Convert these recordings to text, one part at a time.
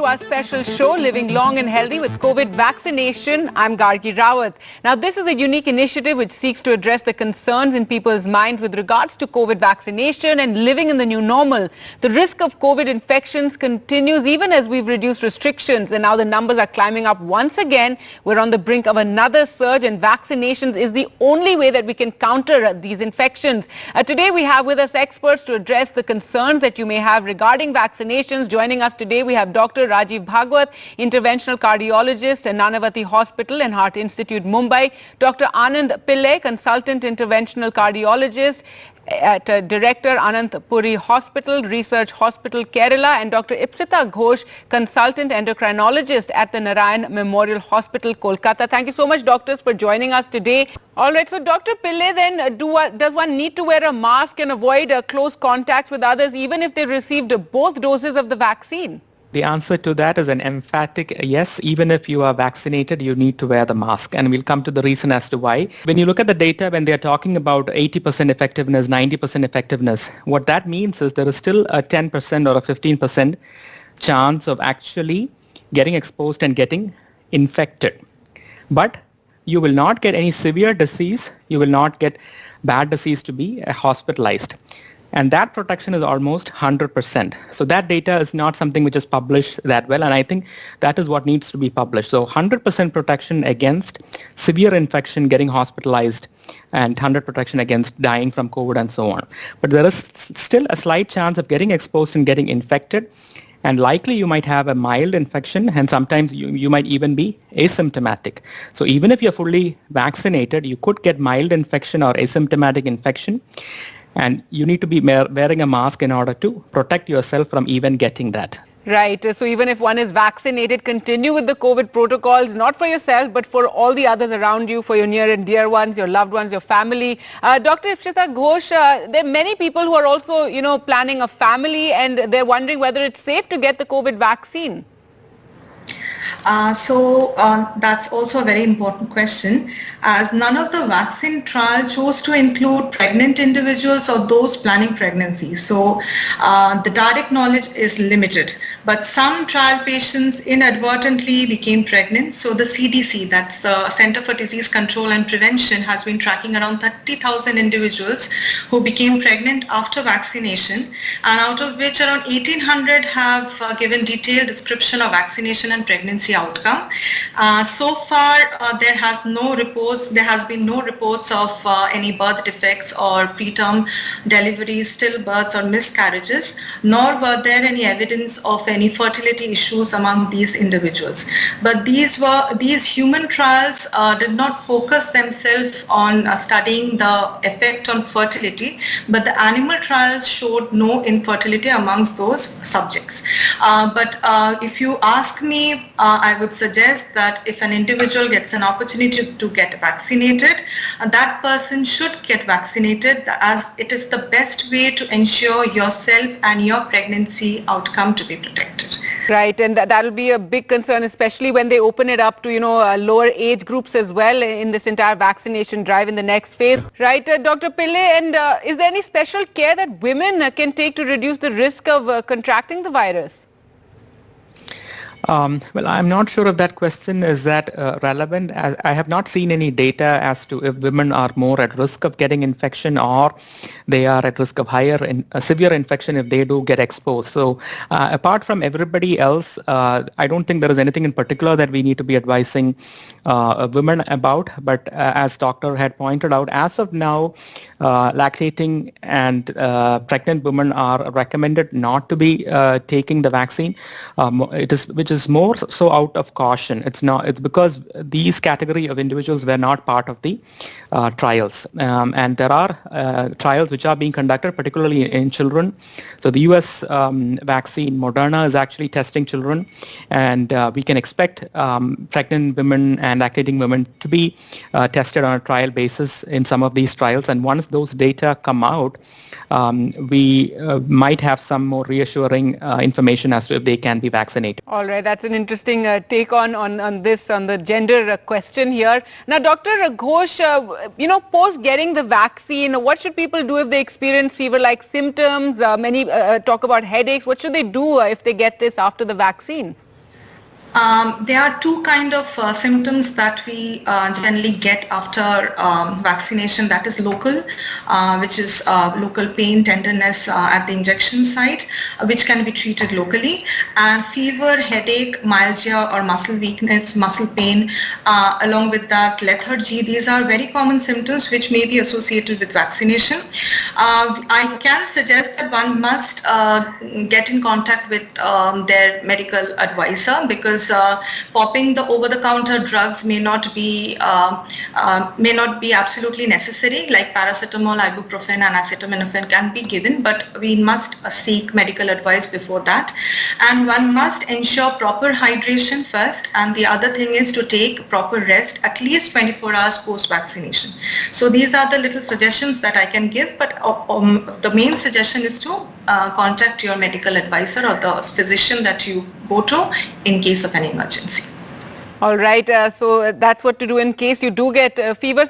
to our special show, Living Long and Healthy with COVID Vaccination. I'm Gargi Rawat. Now, this is a unique initiative which seeks to address the concerns in people's minds with regards to COVID vaccination and living in the new normal. The risk of COVID infections continues even as we've reduced restrictions, and now the numbers are climbing up once again. We're on the brink of another surge, and vaccinations is the only way that we can counter these infections. Today, we have with us experts to address the concerns that you may have regarding vaccinations. Joining us today, we have Dr. Rajiv Bhagwat, interventional cardiologist at Nanavati Hospital and Heart Institute, Mumbai. Dr. Anand Pillai, consultant interventional cardiologist at Director Anantapuri Hospital, Research Hospital, Kerala, and Dr. Ipsita Ghosh, consultant endocrinologist at the Narayan Memorial Hospital, Kolkata. Thank you so much, doctors, for joining us today. All right, so Dr. Pillai, then does one need to wear a mask and avoid close contacts with others even if they received both doses of the vaccine? The answer to that is an emphatic yes. Even if you are vaccinated, you need to wear the mask. And we'll come to the reason as to why. When you look at the data, when they're talking about 80% effectiveness, 90% effectiveness, what that means is there is still a 10% or a 15% chance of actually getting exposed and getting infected. But you will not get any severe disease. You will not get bad disease to be hospitalized. And that protection is almost 100%. So that data is not something which is published that well. And I think that is what needs to be published. So 100% protection against severe infection, getting hospitalized, and 100% protection against dying from COVID and so on. But there is still a slight chance of getting exposed and getting infected. And likely you might have a mild infection, and sometimes you might even be asymptomatic. So even if you're fully vaccinated, you could get mild infection or asymptomatic infection. And you need to be wearing a mask in order to protect yourself from even getting that. Right. So even if one is vaccinated, continue with the COVID protocols, not for yourself, but for all the others around you, for your near and dear ones, your loved ones, your family. Dr. Ipsita Ghosh, there are many people who are also, planning a family, and they're wondering whether it's safe to get the COVID vaccine. That's also a very important question, as none of the vaccine trial chose to include pregnant individuals or those planning pregnancy. So the direct knowledge is limited. But some trial patients inadvertently became pregnant. So the CDC, that's the Center for Disease Control and Prevention, has been tracking around 30,000 individuals who became pregnant after vaccination, and out of which around 1,800 have given detailed description of vaccination and pregnancy outcome. So far, there has been no reports of any birth defects or preterm deliveries, stillbirths or miscarriages, nor were there any evidence of any fertility issues among these individuals. But these human trials did not focus themselves on studying the effect on fertility, but the animal trials showed no infertility amongst those subjects. But if you ask me, I would suggest that if an individual gets an opportunity to get vaccinated, that person should get vaccinated, as it is the best way to ensure yourself and your pregnancy outcome to be protected. Right, and that'll be a big concern, especially when they open it up to, lower age groups as well in this entire vaccination drive in the next phase. Right, Dr. Pillai, and is there any special care that women can take to reduce the risk of contracting the virus? Well, I'm not sure if that question is that relevant, as I have not seen any data as to if women are more at risk of getting infection or they are at risk of severe infection if they do get exposed. So apart from everybody else, I don't think there is anything in particular that we need to be advising women about. But as doctor had pointed out, as of now, lactating and pregnant women are recommended not to be taking the vaccine, which is more so out of caution. It's because these category of individuals were not part of the trials, and there are trials which are being conducted, particularly in children. So the US vaccine, Moderna, is actually testing children, and we can expect pregnant women and lactating women to be tested on a trial basis in some of these trials. And once those data come out, we might have some more reassuring information as to if they can be vaccinated. All right, that's an interesting take on the gender question here. Now, Dr. Ghosh, post getting the vaccine, what should people do if they experience fever-like symptoms? Many talk about headaches. What should they do if they get this after the vaccine? There are two kind of symptoms that we generally get after vaccination. That is local, which is local pain, tenderness at the injection site, which can be treated locally, and fever, headache, myalgia or muscle weakness, muscle pain, along with that lethargy. These are very common symptoms which may be associated with vaccination. I can suggest that one must get in contact with their medical advisor, because popping the over-the-counter drugs may not be absolutely necessary. Like paracetamol, ibuprofen, and acetaminophen can be given, but we must seek medical advice before that. And one must ensure proper hydration first, and the other thing is to take proper rest at least 24 hours post-vaccination. So these are the little suggestions that I can give, but the main suggestion is to contact your medical advisor or the physician that you go to in case of an emergency. All right, so that's what to do in case you do get fever.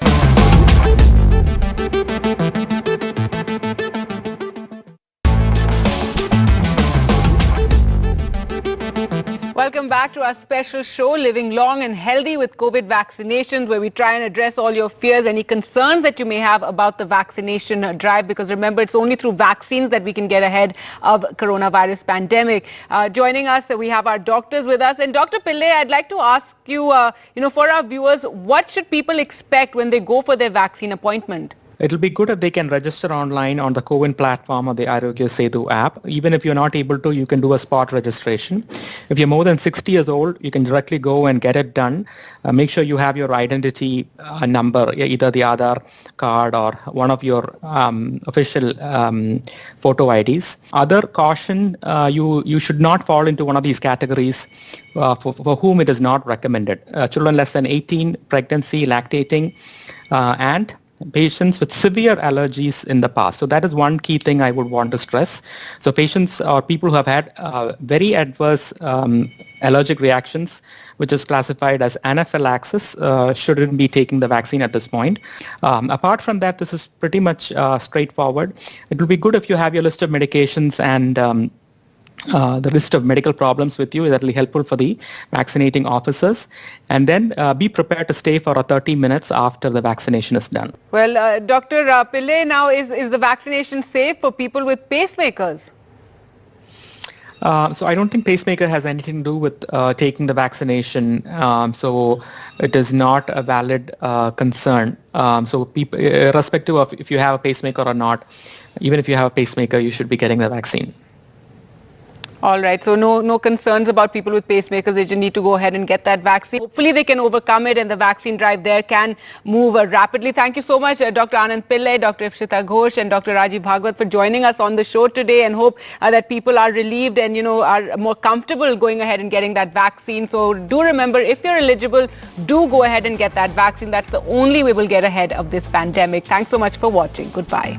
Welcome back to our special show, Living Long and Healthy with COVID Vaccinations, where we try and address all your fears, any concerns that you may have about the vaccination drive, because remember, it's only through vaccines that we can get ahead of coronavirus pandemic. Joining us, we have our doctors with us. And Dr. Pillai, I'd like to ask you, for our viewers, what should people expect when they go for their vaccine appointment? It'll be good if they can register online on the CoWIN platform or the Aarogya Setu app. Even if you're not able to, you can do a spot registration. If you're more than 60 years old, you can directly go and get it done. Make sure you have your identity number, either the Aadhaar card or one of your official photo IDs. Other caution, you should not fall into one of these categories for whom it is not recommended. Children less than 18, pregnancy, lactating, and patients with severe allergies in the past. So that is one key thing I would want to stress. So patients or people who have had very adverse allergic reactions, which is classified as anaphylaxis, shouldn't be taking the vaccine at this point. Apart from that, this is pretty much straightforward. It will be good if you have your list of medications and the list of medical problems with you. That will be helpful for the vaccinating officers. And then be prepared to stay for 30 minutes after the vaccination is done. Well, Dr. Pillai, now is the vaccination safe for people with pacemakers? So I don't think pacemaker has anything to do with taking the vaccination. So it is not a valid concern. So people, irrespective of if you have a pacemaker or not, even if you have a pacemaker, you should be getting the vaccine. All right, so no concerns about people with pacemakers. They just need to go ahead and get that vaccine. Hopefully they can overcome it and the vaccine drive there can move rapidly. Thank you so much, Dr. Anand Pillai, Dr. Ipshita Ghosh and Dr. Rajiv Bhagwat for joining us on the show today, and hope that people are relieved and, are more comfortable going ahead and getting that vaccine. So do remember, if you're eligible, do go ahead and get that vaccine. That's the only way we'll get ahead of this pandemic. Thanks so much for watching. Goodbye.